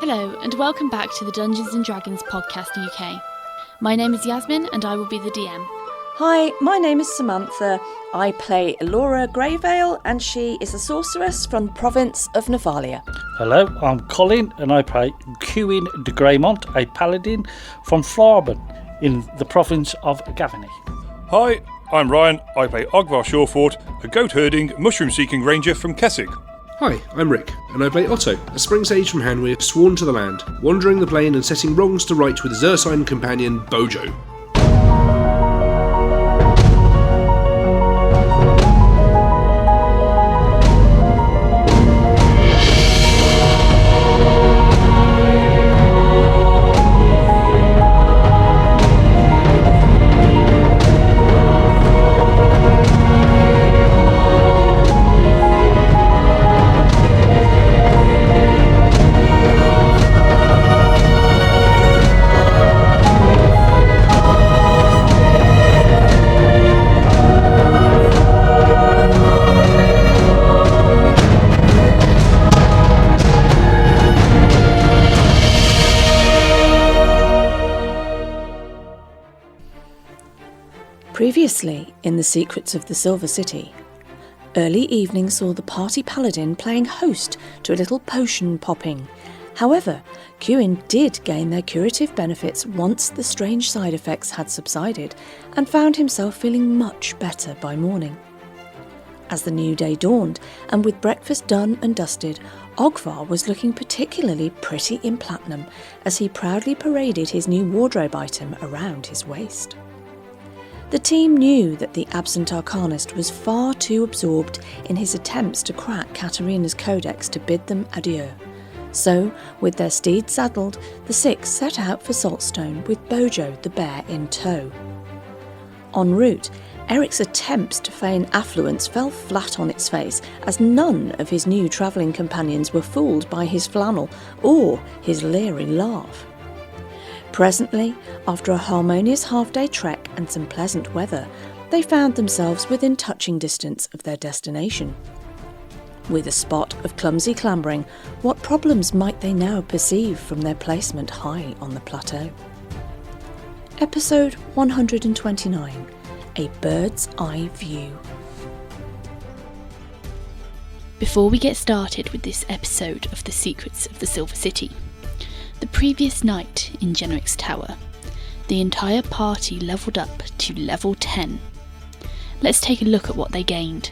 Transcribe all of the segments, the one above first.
Hello, and welcome back to the Dungeons & Dragons Podcast UK. My name is Yasmin, and I will be the DM. Hi, my name is Samantha. I play Elora Greyvale, and she is a sorceress from the province of Nephalia. Hello, I'm Colin, and I play Cuin de Greymont, a paladin from Thraben in the province of Gavany. Hi, I'm Ryan. I play Ogvar Shawfort, a goat-herding, mushroom-seeking ranger from Kessig. Hi, I'm Rick, and I play Otto, a spring sage from Hanweir sworn to the land, wandering the plain and setting wrongs to right with his Ursine companion, Bojo. Previously, in the Secrets of the Silver City, early evening saw the party paladin playing host to a little potion popping. However, Cuin did gain their curative benefits once the strange side effects had subsided, and found himself feeling much better by morning. As the new day dawned, and with breakfast done and dusted, Ogvar was looking particularly pretty in platinum as he proudly paraded his new wardrobe item around his waist. The team knew that the absent arcanist was far too absorbed in his attempts to crack Katarina's codex to bid them adieu. So, with their steeds saddled, the six set out for Saltstone with Bojo the bear in tow. En route, Erik's attempts to feign affluence fell flat on its face, as none of his new travelling companions were fooled by his flannel or his leering laugh. Presently, after a harmonious half-day trek and some pleasant weather, they found themselves within touching distance of their destination. With a spot of clumsy clambering, what problems might they now perceive from their placement high on the plateau? Episode 129, A Bird's Eye View. Before we get started with this episode of the Secrets of the Silver City, the previous night in Jenrick's tower, the entire party levelled up to level 10. Let's take a look at what they gained.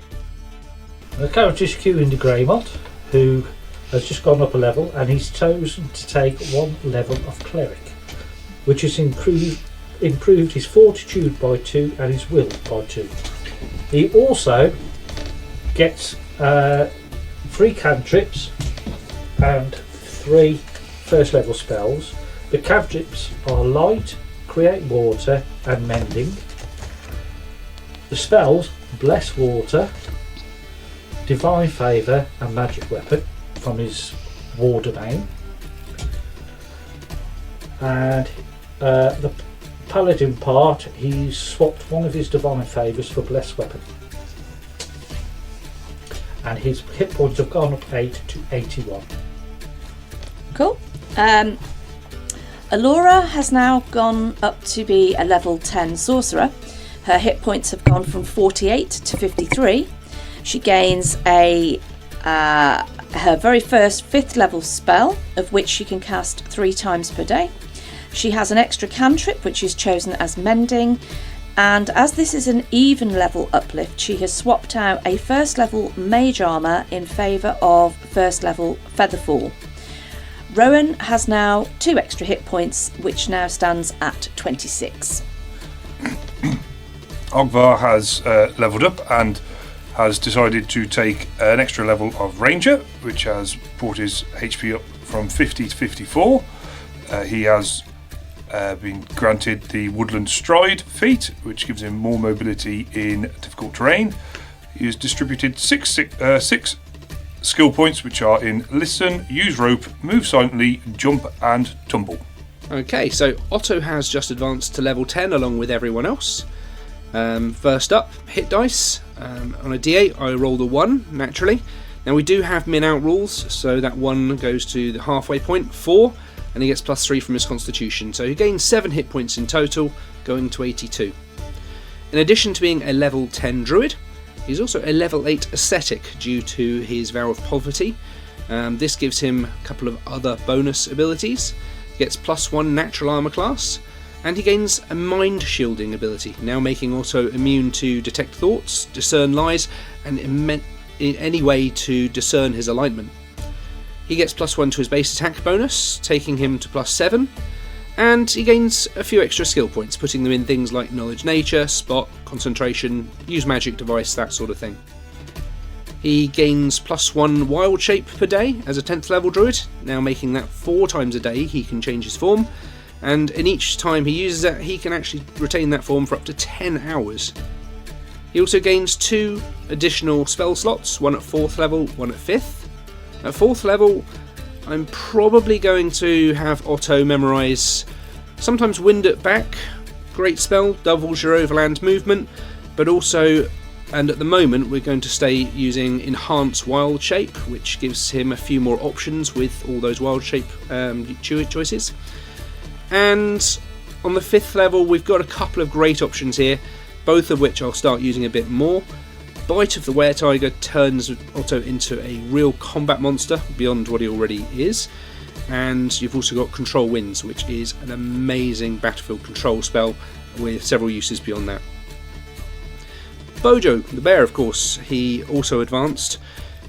The character is Cuin de Greymont, who has just gone up a level, and he's chosen to take one level of cleric, which has improved his fortitude by 2 and his will by 2. He also gets 3 cantrips and 3 first level spells. The cantrips are light, create water and mending. The spells, bless water, divine favour and magic weapon from his war domain. And the paladin part, he's swapped one of his divine favours for bless weapon. And his hit points have gone up 8 to 81. Cool. Elora has now gone up to be a level 10 sorcerer. Her hit points have gone from 48 to 53. She gains her very first 5th level spell, of which she can cast 3 times per day. She has an extra cantrip, which is chosen as mending, and as this is an even level uplift, she has swapped out a 1st level mage armour in favour of 1st level featherfall. Rowan has now 2 extra hit points, which now stands at 26. Ogvar has levelled up and has decided to take an extra level of ranger, which has brought his HP up from 50 to 54. He has been granted the Woodland Stride feat, which gives him more mobility in difficult terrain. He has distributed six skill points, which are in Listen, Use Rope, Move Silently, Jump and Tumble. Okay, so Otto has just advanced to level 10 along with everyone else. First up, hit dice. On a d8 I rolled a 1, naturally. Now we do have min out rules, so that 1 goes to the halfway point, 4, and he gets +3 from his constitution, so he gains 7 hit points in total, going to 82. In addition to being a level 10 druid, he's also a level 8 ascetic due to his vow of poverty. This gives him a couple of other bonus abilities. He gets +1 natural armor class, and he gains a mind shielding ability, now making Otto immune to detect thoughts, discern lies, and in any way to discern his alignment. He gets +1 to his base attack bonus, taking him to +7, and he gains a few extra skill points, putting them in things like knowledge nature, spot, concentration, use magic device, that sort of thing. He gains +1 wild shape per day as a 10th level druid, now making that 4 times a day he can change his form, and in each time he uses that he can actually retain that form for up to 10 hours. He also gains 2 additional spell slots, one at 4th level, one at 5th. At 4th level, I'm probably going to have Otto memorise sometimes Wind at Back, great spell, doubles your overland movement, but also, and at the moment we're going to stay using Enhance Wild Shape, which gives him a few more options with all those wild shape choices. And on the 5th level we've got a couple of great options here, both of which I'll start using a bit more. Bite of the Were-Tiger turns Otto into a real combat monster beyond what he already is, and you've also got Control Winds, which is an amazing battlefield control spell with several uses beyond that. Bojo, the bear, of course, he also advanced.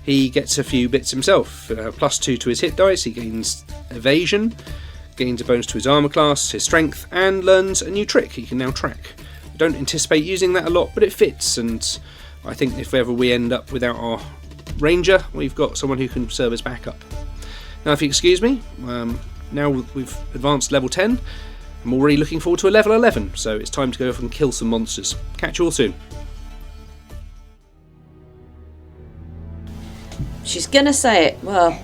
He gets a few bits himself, +2 to his hit dice, he gains evasion, gains a bonus to his armor class, his strength, and learns a new trick he can now track. I don't anticipate using that a lot, but it fits, and I think if ever we end up without our ranger, we've got someone who can serve as backup. Now, if you excuse me, now we've advanced level 10, I'm already looking forward to a level 11, so it's time to go off and kill some monsters. Catch you all soon. She's gonna say it. Well,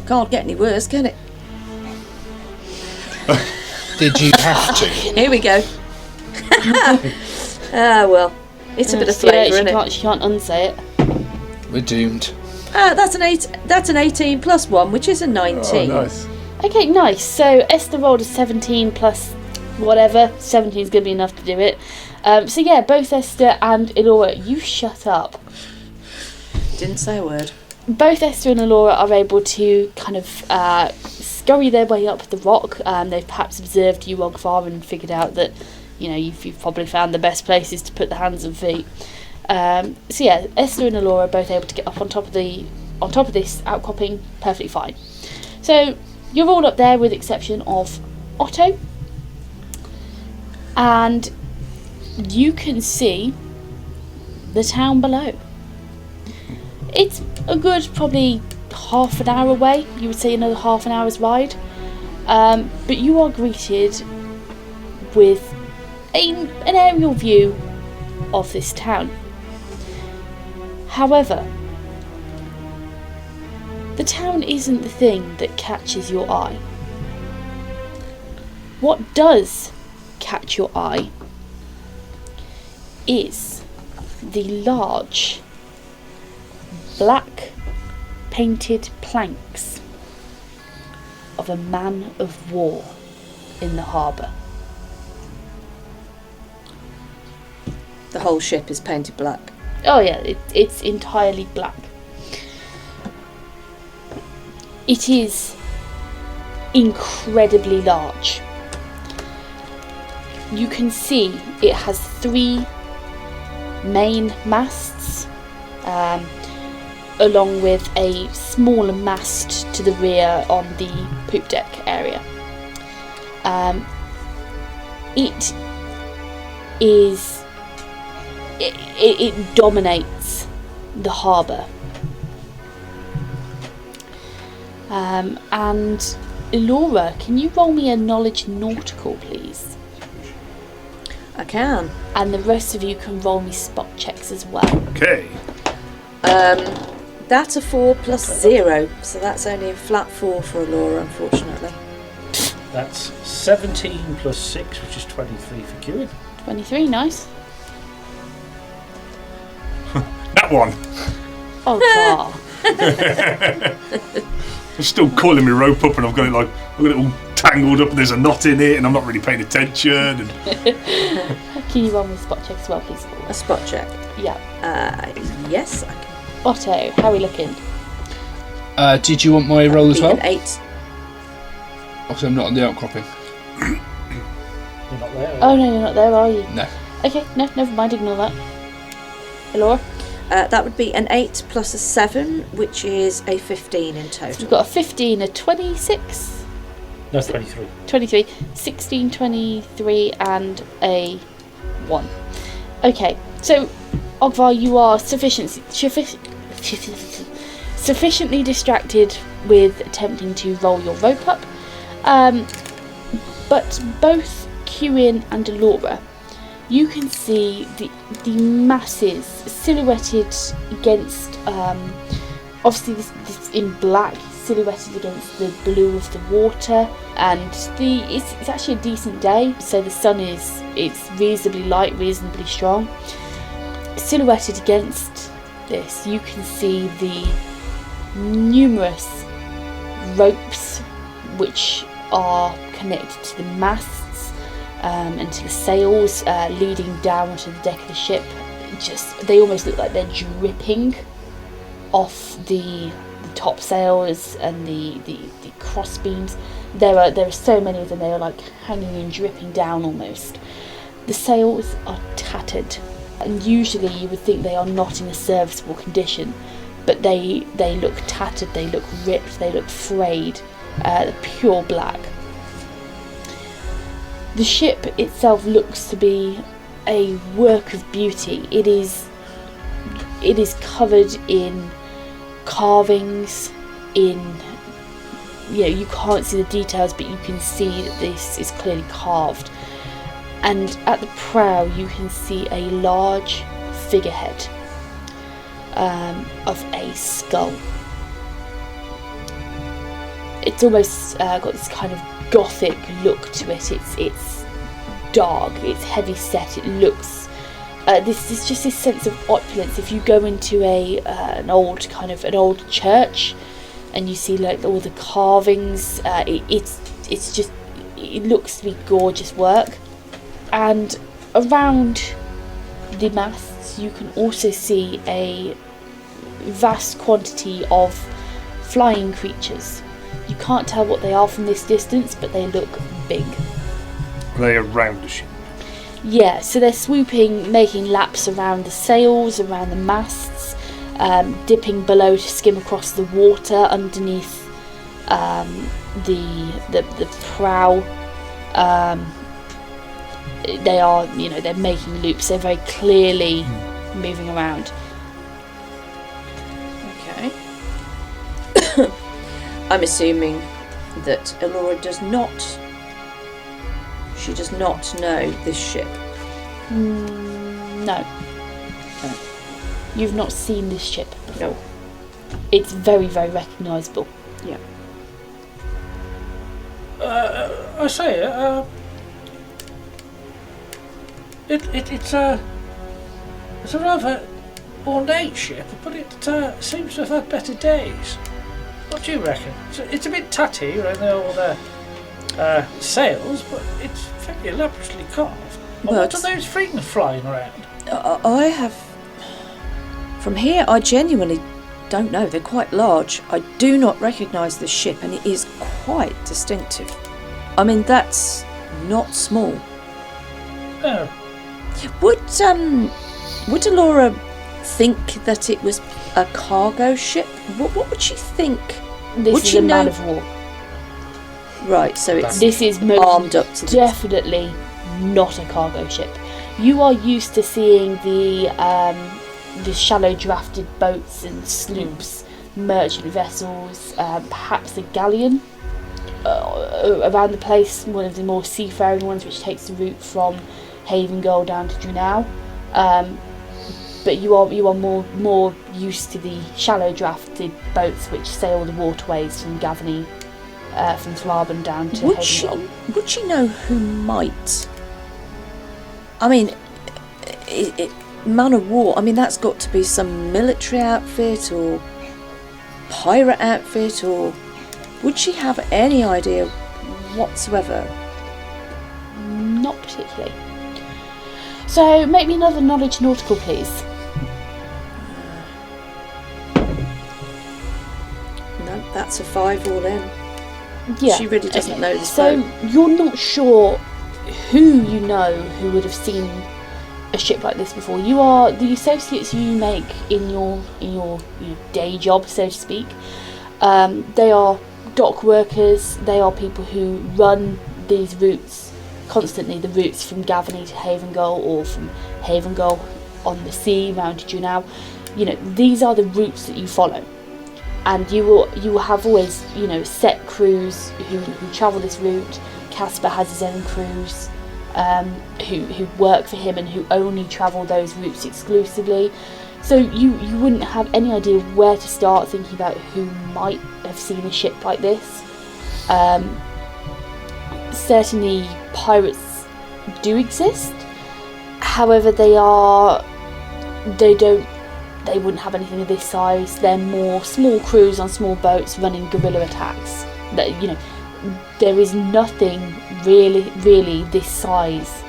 can't get any worse, can it? Did you have to? Here we go. Well, it's a bit of flavour, isn't it? She can't unsay it. We're doomed. That's an 18 plus 1, which is a 19. Oh, nice. Okay, nice. So Esther rolled a 17 plus whatever. 17 is going to be enough to do it. So yeah, both Esther and Elora, you shut up. Didn't say a word. Both Esther and Elora are able to kind of scurry their way up the rock. They've perhaps observed you on far and figured out that, you know, you've probably found the best places to put the hands and feet. So yeah, Esther and Elora are both able to get up on top of this outcropping perfectly fine. So you're all up there with the exception of Otto, and you can see the town below. It's a good probably half an hour away. You would say another half an hour's ride, but you are greeted with an aerial view of this town. However, the town isn't the thing that catches your eye. What does catch your eye is the large black painted planks of a man of war in the harbour. The whole ship is painted black. Oh yeah, it's entirely black. It is incredibly large. You can see it has 3 main masts, along with a smaller mast to the rear on the poop deck area. It dominates the harbour. And Elora, can you roll me a knowledge nautical, please? I can. And the rest of you can roll me spot checks as well. Okay. That's a 4 plus 0, so that's only a flat 4 for Elora, unfortunately. That's 17 plus 6, which is 23 for Kewin. 23, nice. That one. Oh, I'm still coiling my rope up, and I've got it all tangled up, and there's a knot in it, and I'm not really paying attention. And Can you run with spot check as well, please? A spot check. Yeah. Yes, I can. Otto, how are we looking? Did you want my roll as well? An 8. Obviously, I'm not on the outcropping. You're not there. Oh no, you're not there, are you? No. Okay, no, never mind, ignore that. Laura? That would be an 8 plus a 7, which is a 15 in total. We've got a 15, a 26, No, 23. 23, 16, 23, and a 1. Okay, so Ogvar, you are sufficiently distracted with attempting to roll your rope up, but both Kewin and Laura, you can see the masses silhouetted against, obviously this in black, silhouetted against the blue of the water, and it's actually a decent day, so the sun it's reasonably light, reasonably strong. Silhouetted against this, you can see the numerous ropes which are connected to the masts and to the sails leading down to the deck of the ship. They almost look like they're dripping off the top sails and the cross beams. There are so many of them, they are like hanging and dripping down almost. The sails are tattered, and usually you would think they are not in a serviceable condition, but they look tattered, they look ripped, they look frayed, pure black. The ship itself looks to be a work of beauty. It is covered in carvings, you can't see the details, but you can see that this is clearly carved. And at the prow you can see a large figurehead of a skull. It's almost got this kind of gothic look to it. It's dark, it's heavy set, it looks this is just this sense of opulence. If you go into an old church and you see like all the carvings, it looks to be gorgeous work. And around the masts you can also see a vast quantity of flying creatures. You can't tell what they are from this distance, but they look big. are they around the ship? Yeah, so they're swooping, making laps around the sails, around the masts, dipping below to skim across the water underneath the prow. They are, they're making loops. They're very clearly moving around. Okay. I'm assuming that Elora does not know this ship. No. You've not seen this ship before. No. It's very, very recognisable. Yeah. I say, it's a rather ornate ship, but it seems to have had better days. What do you reckon? It's a bit tatty around all the sails, but it's very elaborately carved. Well, What are those things flying around? I have... From here, I genuinely don't know. They're quite large. I do not recognise this ship, and it is quite distinctive. I mean, that's not small. Oh, Would Elora think that it was a cargo ship? What would she think? This Would is she a man know- of war. Right, so it's This is most armed up to the... definitely not a cargo ship. You are used to seeing the shallow drafted boats and sloops, merchant vessels, perhaps a galleon around the place, one of the more seafaring ones which takes the route from Havengirl down to Drunau. But you are more used to the shallow drafted boats which sail the waterways from Gavany, from Thraben down to Havengirl. Would she know who might? I mean, man of war. I mean, that's got to be some military outfit, or pirate outfit, or would she have any idea whatsoever? Not particularly. So make me another knowledge nautical, please. No, that's a 5 all in. Yeah. She really doesn't know this So boat. you're not sure who you know who would have seen a ship like this before. You are the associates you make in your day job, so to speak. They are dock workers. They are people who run these routes constantly. The routes from Gavany to Havengull, or from Havengull on the sea round to Junau. These are the routes that you follow. And you will have always, set crews who travel this route. Casper has his own crews who work for him and who only travel those routes exclusively. So you wouldn't have any idea where to start thinking about who might have seen a ship like this. Certainly pirates do exist. However, they wouldn't have anything of this size. They're more small crews on small boats running guerrilla attacks. There is nothing really this size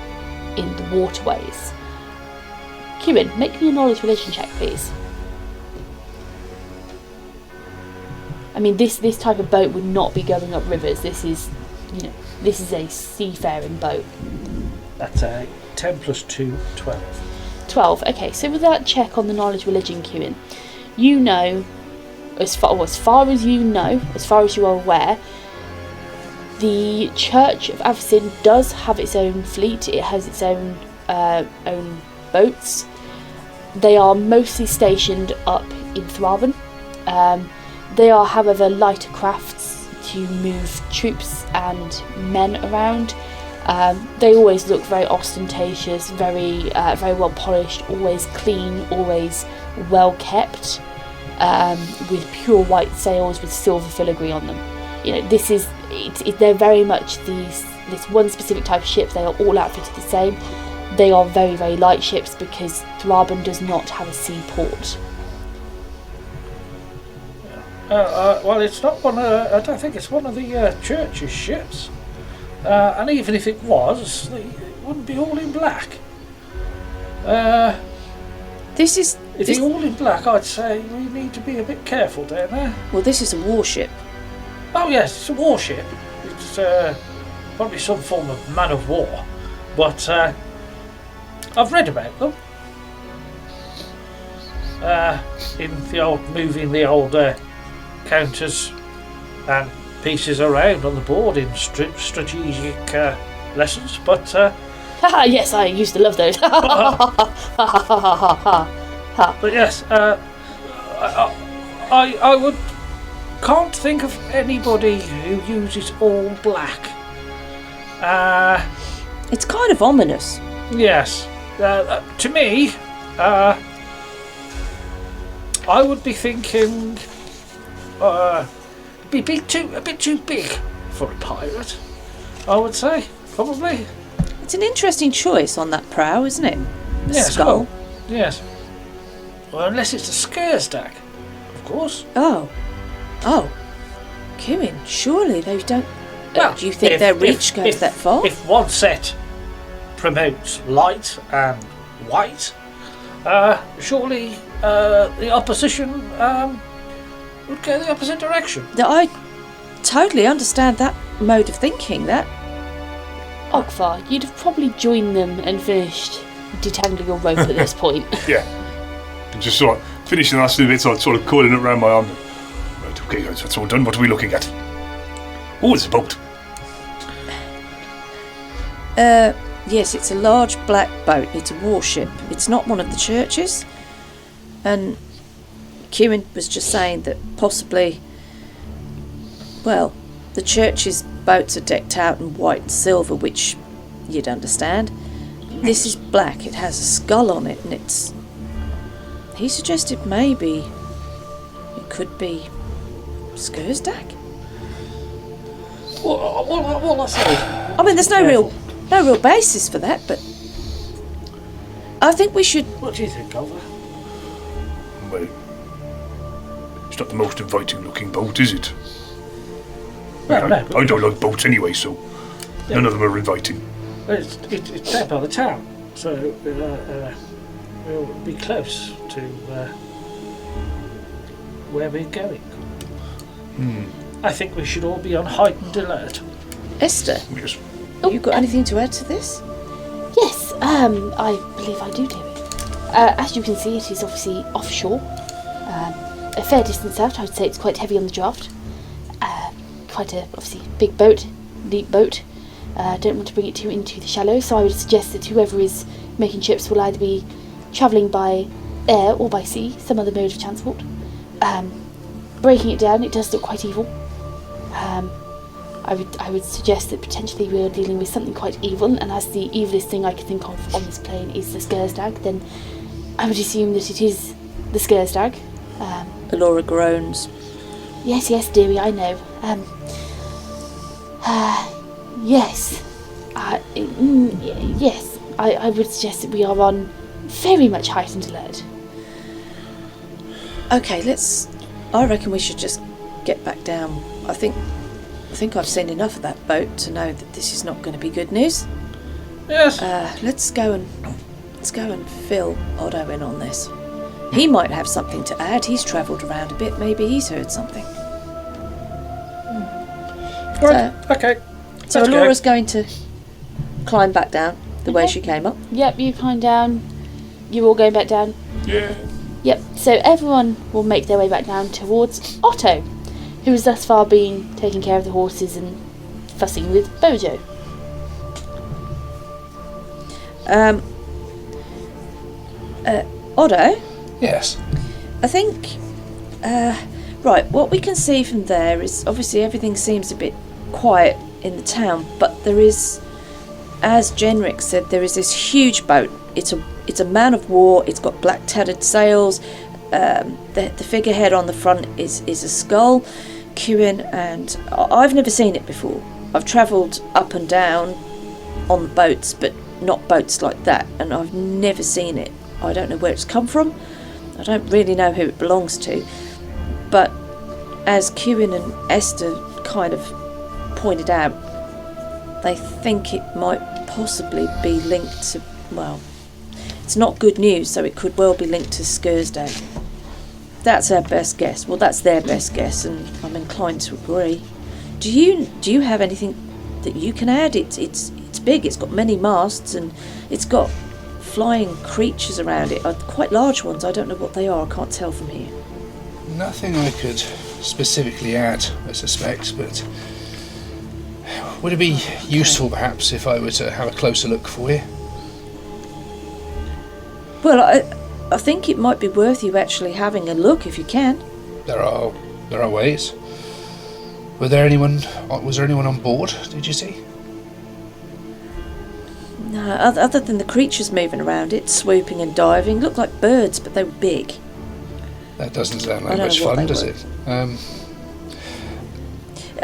in the waterways. Kieran, make me a knowledge relation check, please. I mean, this type of boat would not be going up rivers. This is a seafaring boat. That's a 10 plus 2, 12. 12. Okay, so with that check on the knowledge religion, Kieran, you know, as far as you are aware, the Church of Avacyn does have its own fleet. It has its own boats. They are mostly stationed up in Thraben. They are, however, lighter crafts to move troops and men around. They always look very ostentatious, very well polished, always clean, always well kept, with pure white sails with silver filigree on them. They're very much this one specific type of ship. They are all outfitted the same. They are very, very light ships because Thraben does not have a seaport. Well, it's not one. I don't think it's one of the church's ships. And even if it was, it wouldn't be all in black. If it's all in black, I'd say we need to be a bit careful down there. Well, this is a warship. Oh yes, it's a warship. It's probably some form of man of war. But I've read about them. In the old moving the old counters and pieces around on the board in strategic lessons, but yes, I used to love those. but yes, I can't think of anybody who uses all black. It's kind of ominous. Yes, to me, I would be thinking be a bit too big for a pirate, I would say, probably. It's an interesting choice on that prow, isn't it? The Yes, skull. well, yes. Well, unless it's a Skursdag, of course. Oh. Kieran, surely they don't... Well, do you think their reach goes that far? If one set promotes light and white, surely the opposition would go the opposite direction. I totally understand that mode of thinking, that. Ogvar, you'd have probably joined them and finished detangling your rope at this point. Yeah. And just sort of finishing the last few bits, sort of coiling it around my arm. Right, okay, guys, that's all done. What are we looking at? Oh, it's a boat. Yes, it's a large black boat. It's a warship. It's not one of the churches. And Kieran was just saying that possibly, well, the church's boats are decked out in white and silver, which you'd understand. This is black. It has a skull on it, and it's... He suggested maybe it could be Skursdag? Well, I say... I mean, there's no real basis for that, but I think we should... What do you think, Oliver? Well, It's not the most inviting looking boat, is it? Well, no, I don't like boats anyway, so none of them are inviting. it's down by the town, so we'll be close to where we're going. I think we should all be on heightened alert. Esther, Yes. you got anything to add to this? Yes, I believe I do, dearie. As you can see, it is obviously offshore. A fair distance out. I would say it's quite heavy on the draft. Quite a, obviously, big boat, deep boat. Don't want to bring it too into the shallows, so I would suggest that whoever is making ships will either be travelling by air or by sea, some other mode of transport. Breaking it down, it does look quite evil. I would suggest that potentially we are dealing with something quite evil, and as the evilest thing I can think of on this plane is the Skurstag, then I would assume that it is the Skurstag. Alora groans. Yes, dearie, I know. Yes. Yes, I would suggest that we are on very much heightened alert. Okay, I reckon we should just get back down. I think I've seen enough of that boat to know that this is not going to be good news. Yes. Let's go and fill Otto in on this. He might have something to add. He's travelled around a bit. Maybe he's heard something. Right. Okay. So Let's go. Alora's going to climb back down the way she came up. Yep, you climb down. You're all going back down. Yeah. Yep, so everyone will make their way back down towards Otto, who has thus far been taking care of the horses and fussing with Bojo. Otto, Yes. I think, right, what we can see from there is obviously everything seems a bit quiet in the town, but there is, as Jenrick said, there is this huge boat. It's a man of war. It's got black tattered sails. The figurehead on the front is a skull, queuing, and I've never seen it before. I've travelled up and down on the boats, but not boats like that, and I've never seen it. I don't know where it's come from. I don't really know who it belongs to, but as Kewin and Esther kind of pointed out, they think it might possibly be linked to, well, it's not good news, so it could well be linked to Skurstag. That's our best guess. Well, that's their best guess, and I'm inclined to agree. Do you have anything that you can add? It's big. It's got many masts, and it's got flying creatures around it. Quite large ones. I don't know what they are. I can't tell from here. Nothing I could specifically add, I suspect, but would it be useful perhaps if I were to have a closer look for you? Well, I think it might be worth you actually having a look if you can. There are ways. Was there anyone on board, did you see? No, other than the creatures moving around it, swooping and diving, looked like birds, but they were big. That doesn't sound I like don't much know what fun, they does were. it?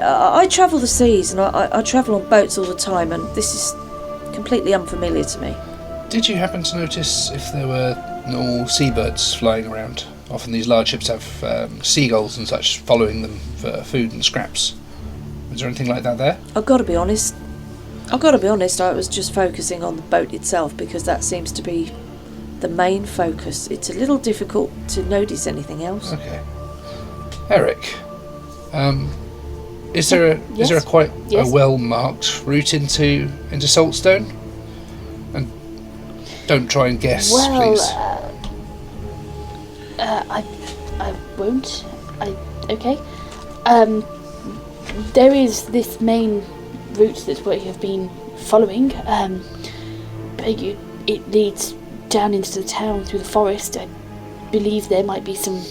I travel the seas, and I travel on boats all the time, and this is completely unfamiliar to me. Did you happen to notice if there were normal seabirds flying around? Often these large ships have seagulls and such following them for food and scraps. Was there anything like that there? I've got to be honest, I was just focusing on the boat itself because that seems to be the main focus. It's a little difficult to notice anything else. Okay. Erik, is there a quite Yes. a well marked route into Saltstone? And don't try and guess, please. I won't. Okay. There is this main route that we have been following. It leads down into the town through the forest. I believe there might be some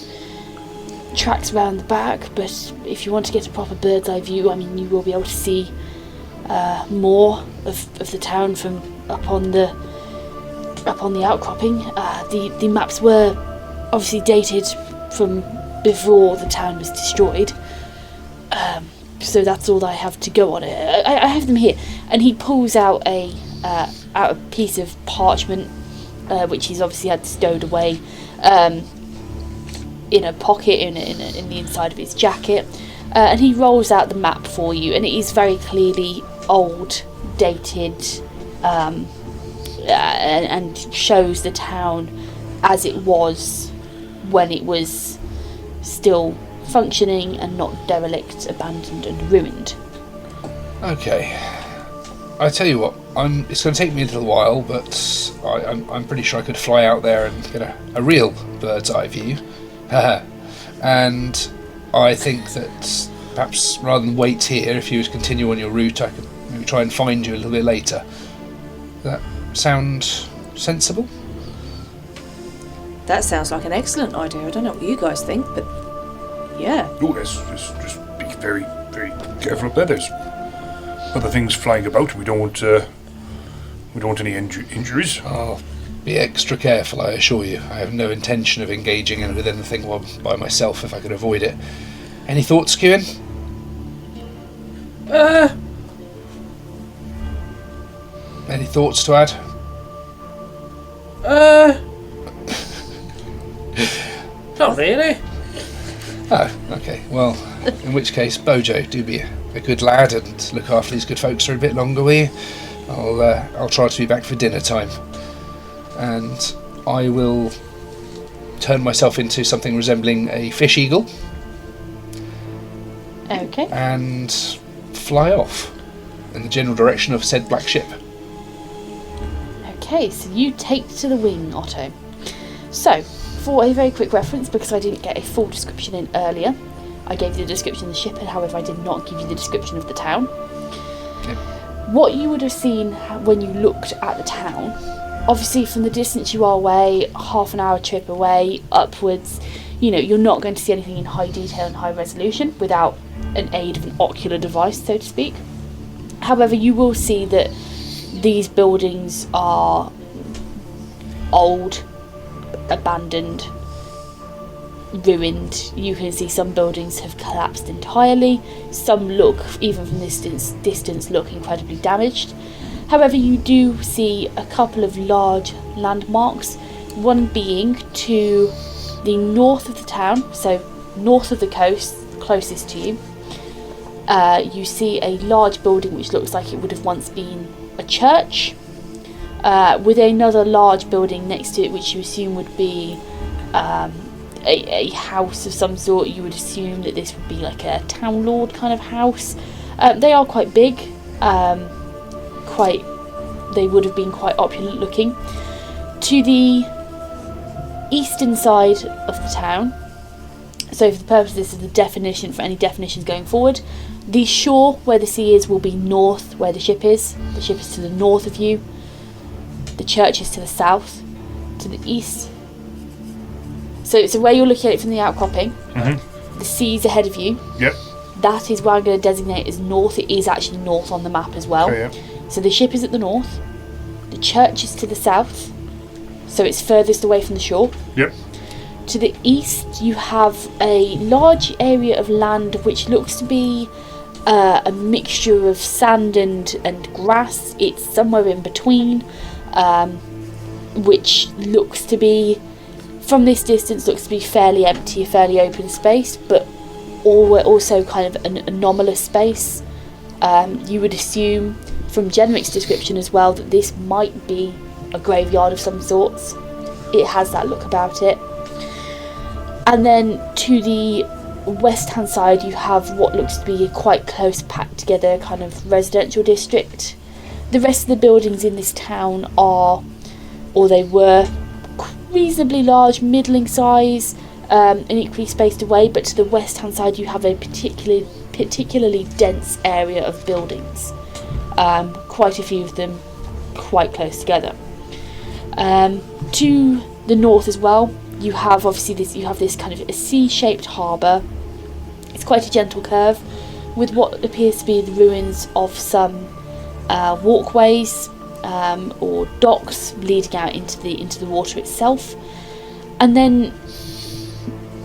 tracks around the back, but if you want to get a proper bird's eye view, I mean, you will be able to see more of the town from up on the outcropping. The maps were obviously dated from before the town was destroyed, so that's all I have to go on it. I have them here, and he pulls out a piece of parchment, which he's obviously had stowed away. in a pocket in the inside of his jacket, and he rolls out the map for you, and it is very clearly old, dated, and shows the town as it was when it was still functioning and not derelict, abandoned and ruined. Okay. I tell you what, it's going to take me a little while, but I'm pretty sure I could fly out there and get a real bird's eye view. And I think that perhaps rather than wait here, if you would continue on your route, I could maybe try and find you a little bit later. Does that sound sensible? That sounds like an excellent idea. I don't know what you guys think, but yeah. Oh, just be very, very careful up there. There's other things flying about. We don't want any injuries. I'll be extra careful, I assure you. I have no intention of engaging with anything by myself if I could avoid it. Any thoughts, Kewin? Any thoughts to add? Not really. Oh, okay. Well, in which case, Bojo, do be a good lad and look after these good folks for a bit longer, will you? I'll try to be back for dinner time, and I will turn myself into something resembling a fish eagle. Okay. And fly off in the general direction of said black ship. Okay, so you take to the wing, Otto. So, for a very quick reference, because I didn't get a full description in earlier, I gave you the description of the ship, and however I did not give you the description of the town. Okay. What you would have seen when you looked at the town, obviously from the distance you are away, half an hour trip away, upwards, you're not going to see anything in high detail and high resolution without an aid of an ocular device, so to speak. However, you will see that these buildings are old, abandoned, ruined. You can see some buildings have collapsed entirely. Some look, even from this distance, look incredibly damaged. However, you do see a couple of large landmarks, one being to the north of the town, so north of the coast, closest to you. You see a large building which looks like it would have once been a church, with another large building next to it which you assume would be a house of some sort. You would assume that this would be like a town lord kind of house. They are quite big, they would have been quite opulent looking. To the eastern side of the town, so for the purposes of the definition, for any definitions going forward, the shore where the sea is will be north where the ship is. The ship is to the north of you. The church is to the south. To the east. So where you're looking at it from the outcropping, the sea's ahead of you. Yep. That is where I'm going to designate as north. It is actually north on the map as well. Okay, yeah. So the ship is at the north. The church is to the south. So it's furthest away from the shore. Yep. To the east, you have a large area of land which looks to be a mixture of sand and grass. It's somewhere in between, which looks to be, from this distance, looks to be fairly empty, a fairly open space, but also kind of an anomalous space. You would assume from Jenrick's description as well that this might be a graveyard of some sorts. It has that look about it. And then to the west hand side you have what looks to be a quite close packed together kind of residential district. The rest of the buildings in this town are, or they were, reasonably large, middling size, and equally spaced away, but to the west hand side you have a particularly dense area of buildings, quite a few of them quite close together. To the north as well you have this kind of a C-shaped harbour. It's quite a gentle curve with what appears to be the ruins of some walkways or docks leading out into the water itself. And then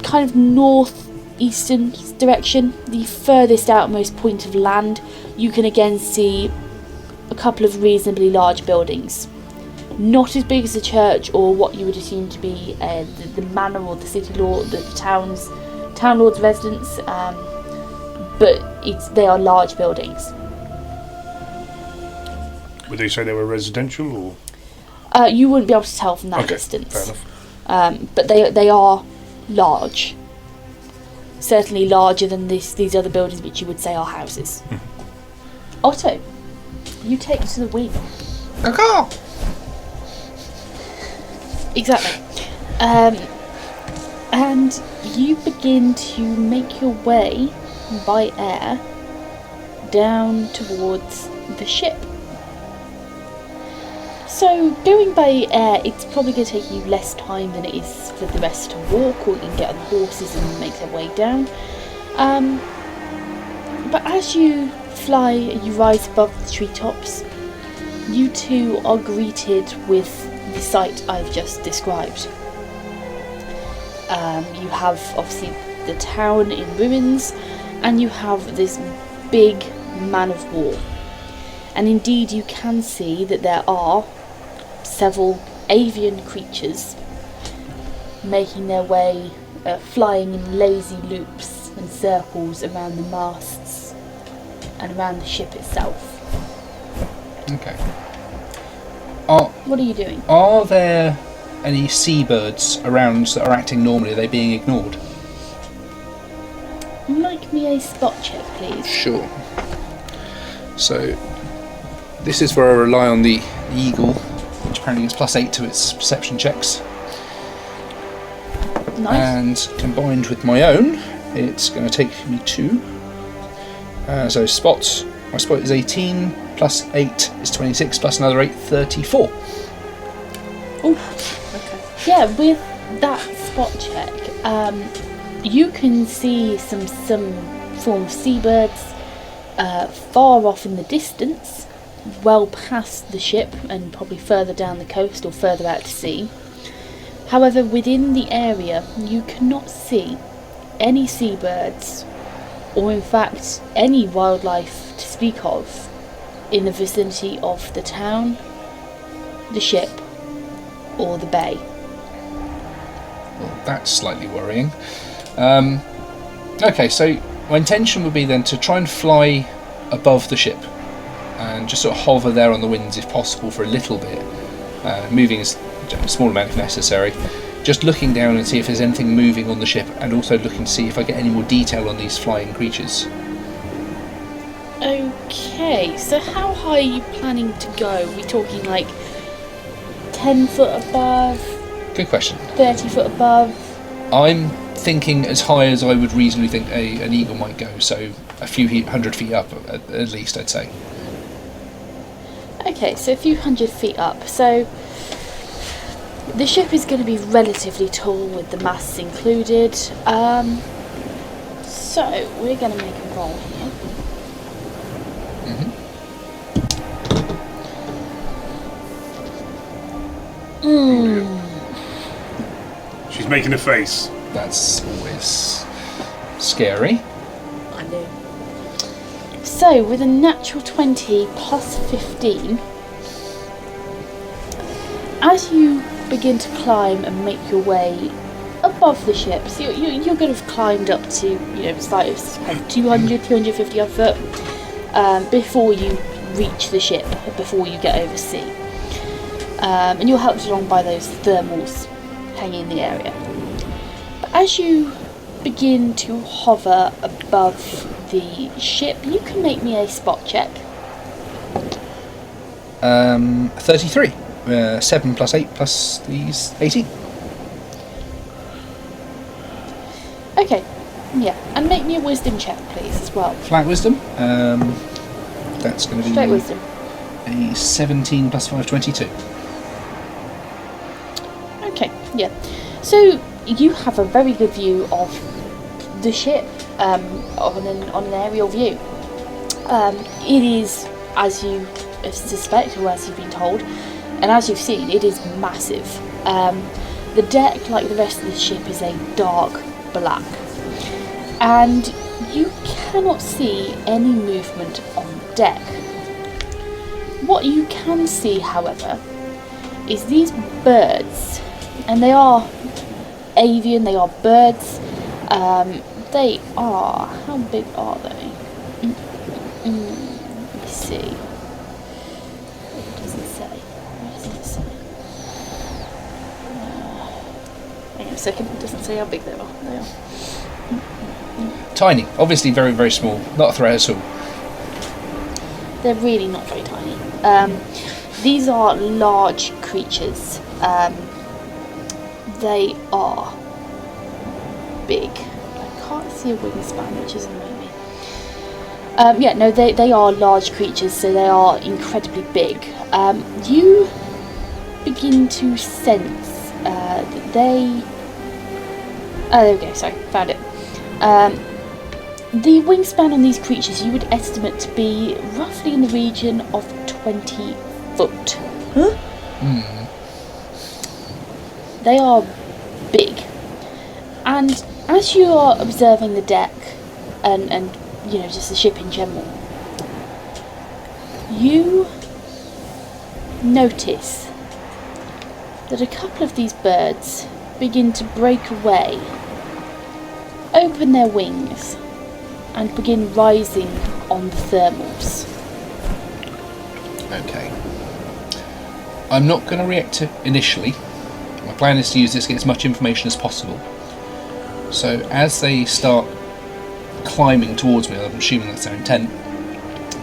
kind of northeastern direction, the furthest outmost point of land, you can again see a couple of reasonably large buildings. not as big as a church or what you would assume to be the manor or the city lord, the town lord's residence, but they are large buildings. Would they say they were residential or? You wouldn't be able to tell from that Okay, distance. fair enough. But they are large. Certainly larger than these other buildings, which you would say are houses. Otto, you take to the wing. Caw-caw! Exactly. And you begin to make your way by air down towards the ship. So going by air, it's probably going to take you less time than it is for the rest to walk, or you can get on the horses and make their way down. But as you fly, you rise above the treetops, you two are greeted with the sight I've just described. You have obviously the town in ruins, and you have this big man of war. And indeed you can see that there are several avian creatures making their way, flying in lazy loops and circles around the masts and around the ship itself. Okay. What are you doing? Are there any seabirds around that are acting normally? Are they being ignored? Make me a spot check, please. Sure. So, this is where I rely on the eagle, which apparently gets +8 to its perception checks. Nice. And combined with my own, it's going to take me 2. So spots. My spot is 18, plus 8 is 26, plus another 8, 34. Okay. Yeah, with that spot check, you can see some form of seabirds far off in the distance, well past the ship and probably further down the coast or further out to sea. However, within the area, you cannot see any seabirds, or in fact any wildlife to speak of, in the vicinity of the town, the ship, or the bay. Well, that's slightly worrying. Okay, so my intention would be then to try and fly above the ship and just sort of hover there on the winds if possible for a little bit, moving a small amount if necessary, just looking down and see if there's anything moving on the ship, and also looking to see if I get any more detail on these flying creatures. Okay, so how high are you planning to go? Are we talking like 10 foot above? Good question. 30 foot above? I'm thinking as high as I would reasonably think an eagle might go, so a few 100 feet up at least, I'd say. Okay, so a few 100 feet up. So the ship is going to be relatively tall with the masts included. So we're going to make a roll here. She's making a face. That's always scary. I know. So with a natural 20 plus 15, as you begin to climb and make your way above the ship, so you're going to have climbed up to, it's like 200, 250 odd foot before you reach the ship, before you get over sea. And you're helped along by those thermals hanging in the area. But as you begin to hover above the ship, you can make me a spot check. 33. 7 plus 8 plus these 18. Okay, yeah, and make me a wisdom check, please, as well. Flat wisdom. That's going to be Straight wisdom. a 17 plus 5, 22. Okay, yeah. So you have a very good view of the ship on an aerial view. It is, as you suspect, or as you've been told, and as you've seen, it is massive. The deck, like the rest of the ship, is a dark black, and you cannot see any movement on deck. What you can see, however, is these birds, and they are avian, they are birds. They are, how big are they? Let me see. What does it say? Hang on a second, it doesn't say how big they are. They are. Tiny, obviously very, very small. Not a threat at all. They're really not very tiny. These are large creatures. They are big. I can't see a wingspan, which is annoying me. Yeah, no, they are large creatures, so they are incredibly big. You begin to sense that they... Oh, there we go, sorry, found it. The wingspan on these creatures you would estimate to be roughly in the region of 20 foot. Huh? They are big. And as you are observing the deck and you know, just the ship in general, you notice that a couple of these birds begin to break away, open their wings, and begin rising on the thermals. Okay. I'm not going to react to initially. My plan is to use this to get as much information as possible. So as they start climbing towards me, I'm assuming that's their intent,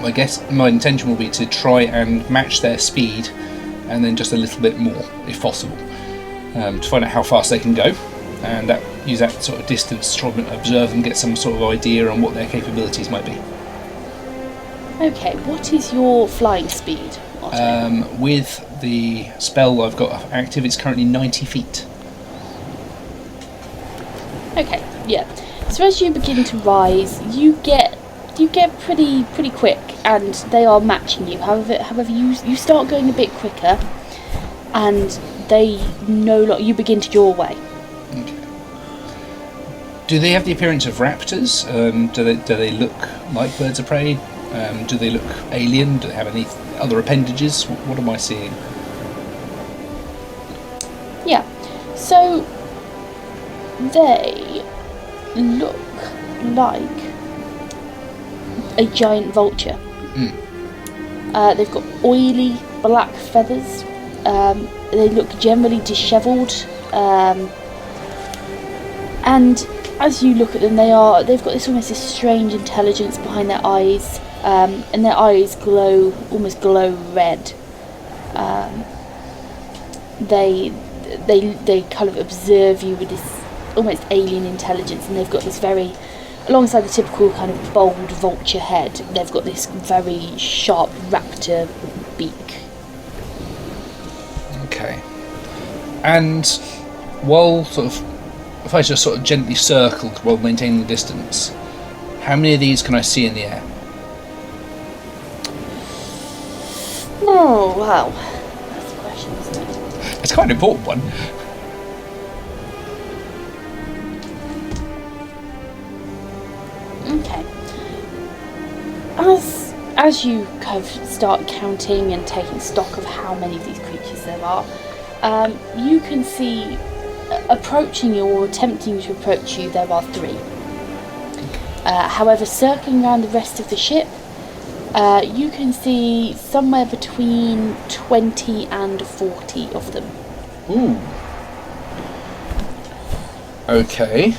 I guess my intention will be to try and match their speed and then just a little bit more, if possible, to find out how fast they can go, and use that sort of distance to try and observe and get some sort of idea on what their capabilities might be. Okay, what is your flying speed, Otto? With the spell I've got active, it's currently 90 feet. Okay, yeah. So as you begin to rise, you get pretty quick, and they are matching you. However, you start going a bit quicker, and you begin to draw away. Okay. Do they have the appearance of raptors? Do they look like birds of prey? Do they look alien? Do they have any other appendages? What am I seeing? Yeah. So they look like a giant vulture. They've got oily black feathers. They look generally dishevelled, and as you look at them, they've got this strange intelligence behind their eyes, and their eyes almost glow red. They kind of observe you with this almost alien intelligence, and they've got this very, alongside the typical kind of bold vulture head, they've got this very sharp raptor beak. Okay. And while if I just sort of gently circled while maintaining the distance, how many of these can I see in the air? Oh, wow. That's a question, isn't it? It's quite an important one. Okay. As you kind of start counting and taking stock of how many of these creatures there are, you can see approaching you or attempting to approach you, there are 3. However, circling around the rest of the ship, you can see somewhere between 20 and 40 of them. Ooh. Okay.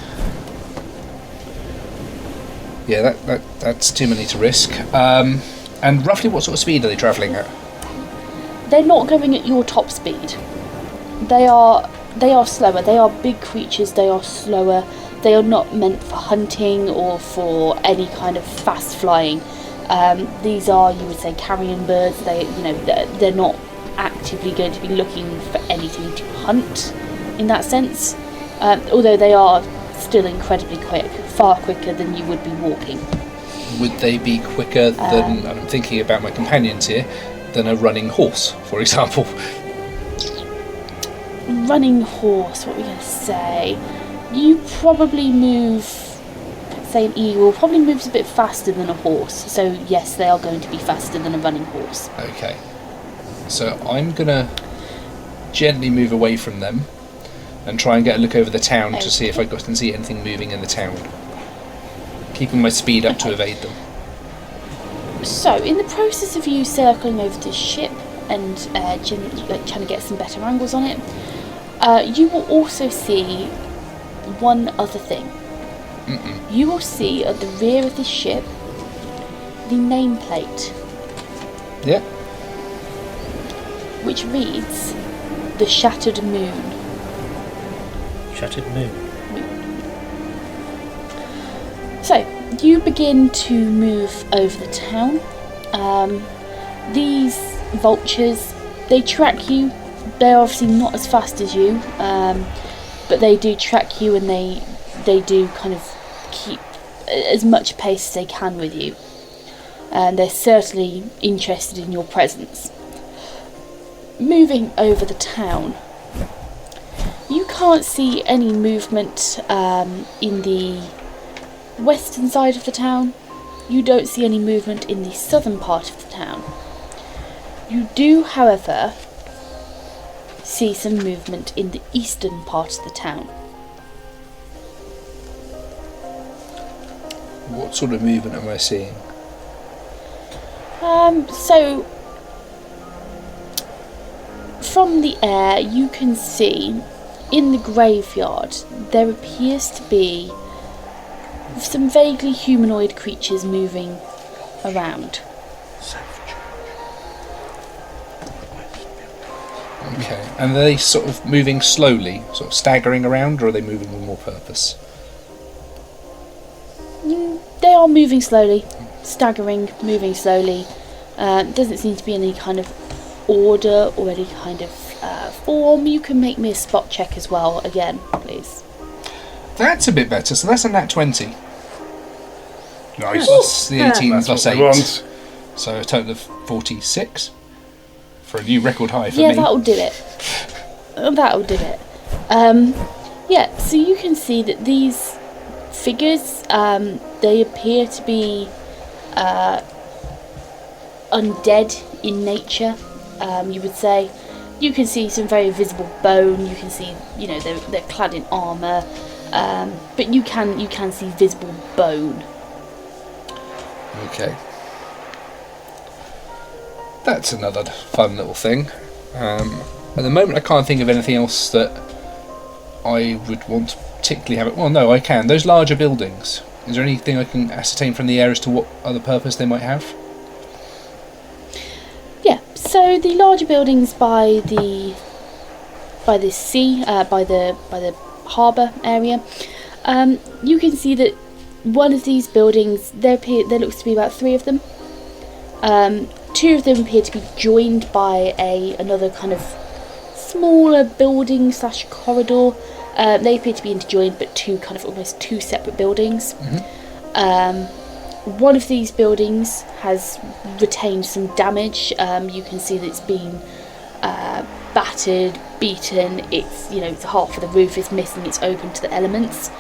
Yeah, that's too many to risk. And roughly what sort of speed are they travelling at? They're not going at your top speed. They are slower. They are big creatures. They are slower. They are not meant for hunting or for any kind of fast flying. These are, you would say, carrion birds. They're not actively going to be looking for anything to hunt in that sense. Although they are still incredibly quick, far quicker than you would be walking. Would they be quicker than, I'm thinking about my companions here, than a running horse, for example? Running horse, what are we going to say? You probably move, say an eagle, probably moves a bit faster than a horse. So yes, they are going to be faster than a running horse. Okay. So I'm going to gently move away from them and try and get a look over the town to see if I can see anything moving in the town. Keeping my speed up to evade them. So, in the process of you circling over this ship and trying to get some better angles on it, you will also see one other thing. You will see at the rear of this ship the nameplate, Yeah. which reads the Shattered Moon. Shattered Moon. So, you begin to move over the town. These vultures, they track you. They're obviously not as fast as you, but they do track you, and they do kind of keep as much pace as they can with you. And they're certainly interested in your presence. Moving over the town, you can't see any movement in the western side of the town. You don't see any movement in the southern part of the town. You do, however, see some movement in the eastern part of the town. What sort of movement am I seeing? So from the air you can see in the graveyard there appears to be some vaguely humanoid creatures moving around. Okay. And are they sort of moving slowly, sort of staggering around, or are they moving with more purpose? They are moving slowly, staggering, moving slowly. Doesn't seem to be any kind of order or any kind of form. You can make me a spot check as well, again, please. That's a bit better, so that's a nat 20. Nice. Plus the 18 That's plus what 8. we want. So a total of 46 for a new record high for Yeah, me. that'll do it. That'll do it. Yeah, so you can see that these figures, they appear to be undead in nature, you would say. You can see some very visible bone. You can see, they're clad in armour, but you can see visible bone. Okay. That's another fun little thing. At the moment, I can't think of anything else that I would want to particularly have it. Well, no, I can. Those larger buildings. Is there anything I can ascertain from the air as to what other purpose they might have? Yeah. So the larger buildings by the sea, by the harbour area, you can see that one of these buildings, there looks to be about 3 of them. 2 of them appear to be joined by another kind of smaller building / corridor. They appear to be interjoined, but almost two separate buildings. One of these buildings has retained some damage. You can see that it's been battered, beaten. It's half of the roof is missing. It's open to the elements.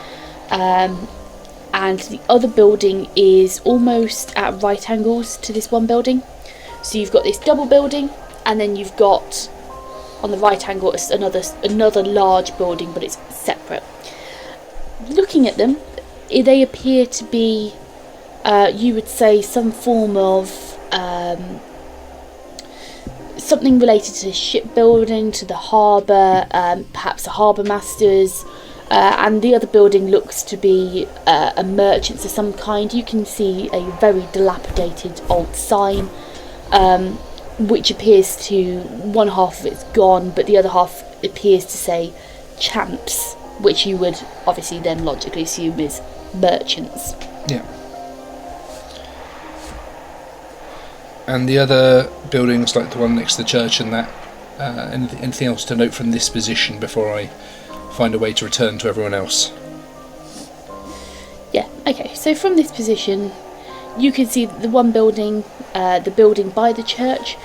And the other building is almost at right angles to this one building. So you've got this double building, and then you've got on the right angle another large building, but it's separate. Looking at them, they appear to be, you would say, some form of something related to shipbuilding, to the harbour, perhaps the harbour masters. And the other building looks to be a merchant's of some kind. You can see a very dilapidated old sign, which appears to, one half of it's gone, but the other half appears to say champs, which you would obviously then logically assume is merchants. Yeah. And the other buildings, like the one next to the church and that, anything else to note from this position before I find a way to return to everyone else? Yeah, okay, so from this position you can see that the one building, the building by the church,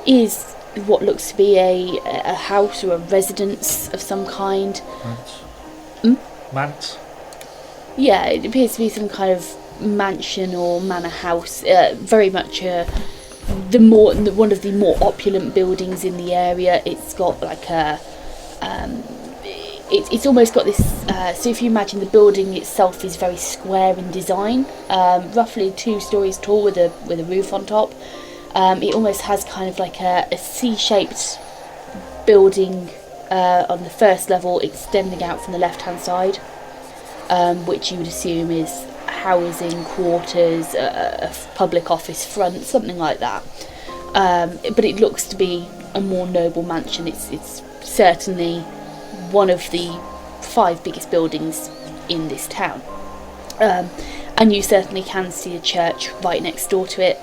is what looks to be a house or a residence of some kind. Manse? Yeah, it appears to be some kind of mansion or manor house, very much a one of the more opulent buildings in the area. It's got like a it's almost got this so if you imagine the building itself is very square in design, roughly 2 stories tall with a roof on top. It almost has kind of like a C-shaped building on the first level extending out from the left hand side, which you would assume is housing, quarters, a public office front, something like that. But it looks to be a more noble mansion. It's certainly one of the 5 biggest buildings in this town. And you certainly can see a church right next door to it.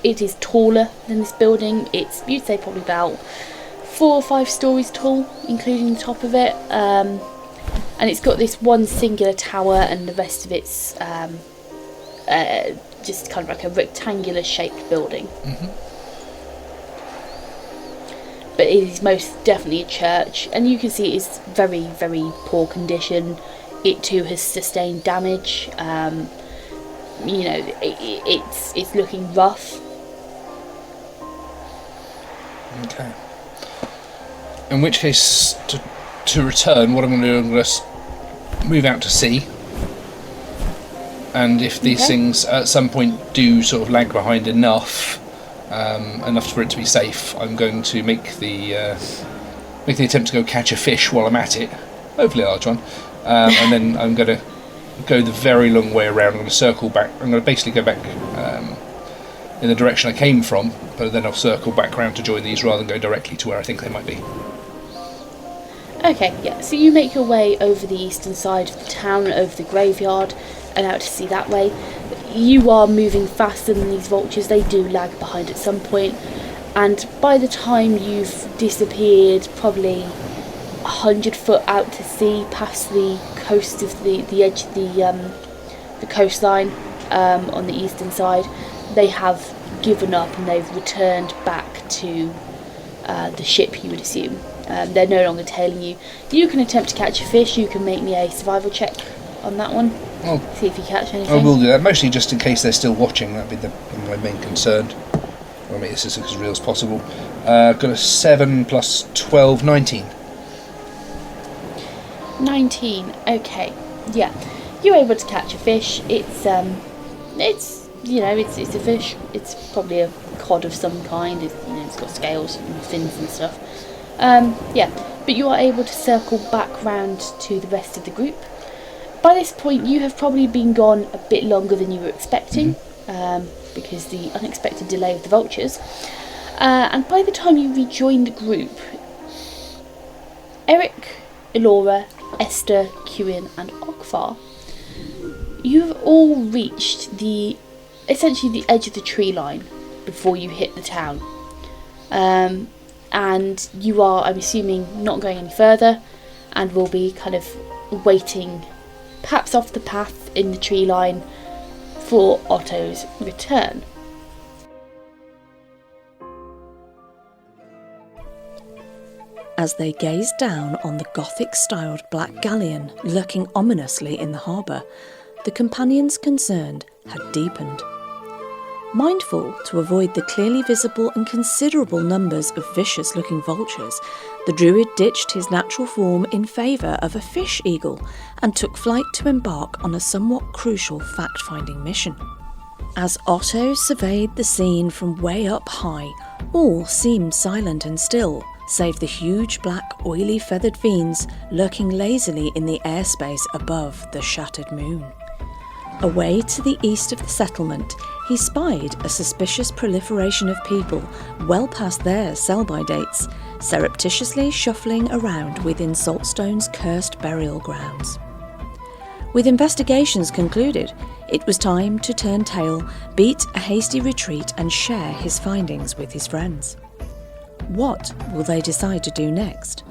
It is taller than this building. You'd say probably about 4 or 5 stories tall, including the top of it. And it's got this one singular tower, and the rest of it's just kind of like a rectangular shaped building. But it is most definitely a church, and you can see it is very, very poor condition. It too has sustained damage. It's looking rough. Okay. In which case, to return, what I'm going to do, I'm going to move out to sea. And if these things at some point do sort of lag behind enough for it to be safe, I'm going to make the attempt to go catch a fish while I'm at it, hopefully a large one, and then I'm going to go the very long way around. I'm going to circle back. I'm going to basically go back in the direction I came from, but then I'll circle back around to join these rather than go directly to where I think they might be. Okay, yeah, so you make your way over the eastern side of the town, over the graveyard, and out to sea that way. You are moving faster than these vultures. They do lag behind at some point, and by the time you've disappeared probably 100 foot out to sea, past the coast of the edge of the coastline on the eastern side, they have given up and they've returned back to the ship, you would assume. They're no longer tailing you. You can attempt to catch a fish. You can make me a survival check on that one. See if you catch anything. I will do that, mostly just in case they're still watching. That'd be my main concern. I'll make this as real as possible. Got a 7 plus 12, 19. 19. Okay. Yeah. You're able to catch a fish. It's a fish. It's probably a cod of some kind. It's got scales and fins and stuff. But you are able to circle back round to the rest of the group. By this point, you have probably been gone a bit longer than you were expecting, because the unexpected delay of the vultures. And by the time you rejoin the group, Erik, Elora, Esther, Kewin, and Ogfar, you've all reached essentially the edge of the tree line before you hit the town. And you are, I'm assuming, not going any further, and will be kind of waiting, perhaps off the path in the tree line, for Otto's return. As they gazed down on the Gothic-styled black galleon lurking ominously in the harbour, the companions concerned had deepened. Mindful to avoid the clearly visible and considerable numbers of vicious-looking vultures, the druid ditched his natural form in favour of a fish eagle and took flight to embark on a somewhat crucial fact-finding mission. As Otto surveyed the scene from way up high, all seemed silent and still, save the huge black oily feathered fiends lurking lazily in the airspace above the shattered moon. Away to the east of the settlement, he spied a suspicious proliferation of people well past their sell-by dates, surreptitiously shuffling around within Saltstone's cursed burial grounds. With investigations concluded, it was time to turn tail, beat a hasty retreat and share his findings with his friends. What will they decide to do next?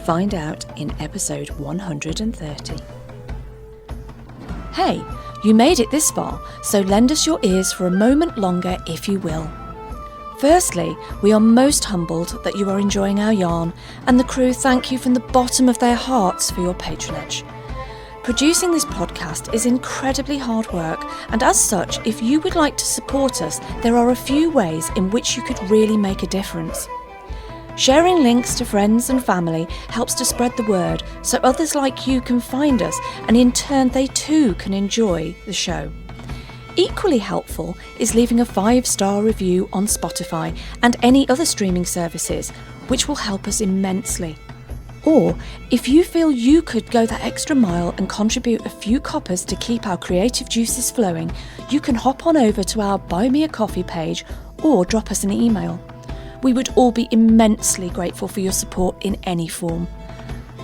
Find out in episode 130. Hey, you made it this far, so lend us your ears for a moment longer if you will. Firstly, we are most humbled that you are enjoying our yarn, and the crew thank you from the bottom of their hearts for your patronage. Producing this podcast is incredibly hard work, and as such, if you would like to support us, there are a few ways in which you could really make a difference. Sharing links to friends and family helps to spread the word so others like you can find us, and in turn they too can enjoy the show. Equally helpful is leaving a 5-star review on Spotify and any other streaming services, which will help us immensely. Or, if you feel you could go that extra mile and contribute a few coppers to keep our creative juices flowing, you can hop on over to our Buy Me a Coffee page or drop us an email. We would all be immensely grateful for your support in any form.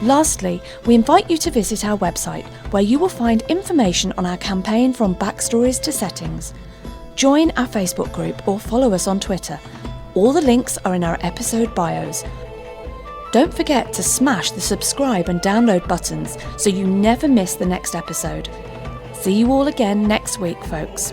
Lastly, we invite you to visit our website, where you will find information on our campaign from backstories to settings. Join our Facebook group or follow us on Twitter. All the links are in our episode bios. Don't forget to smash the subscribe and download buttons so you never miss the next episode. See you all again next week, folks.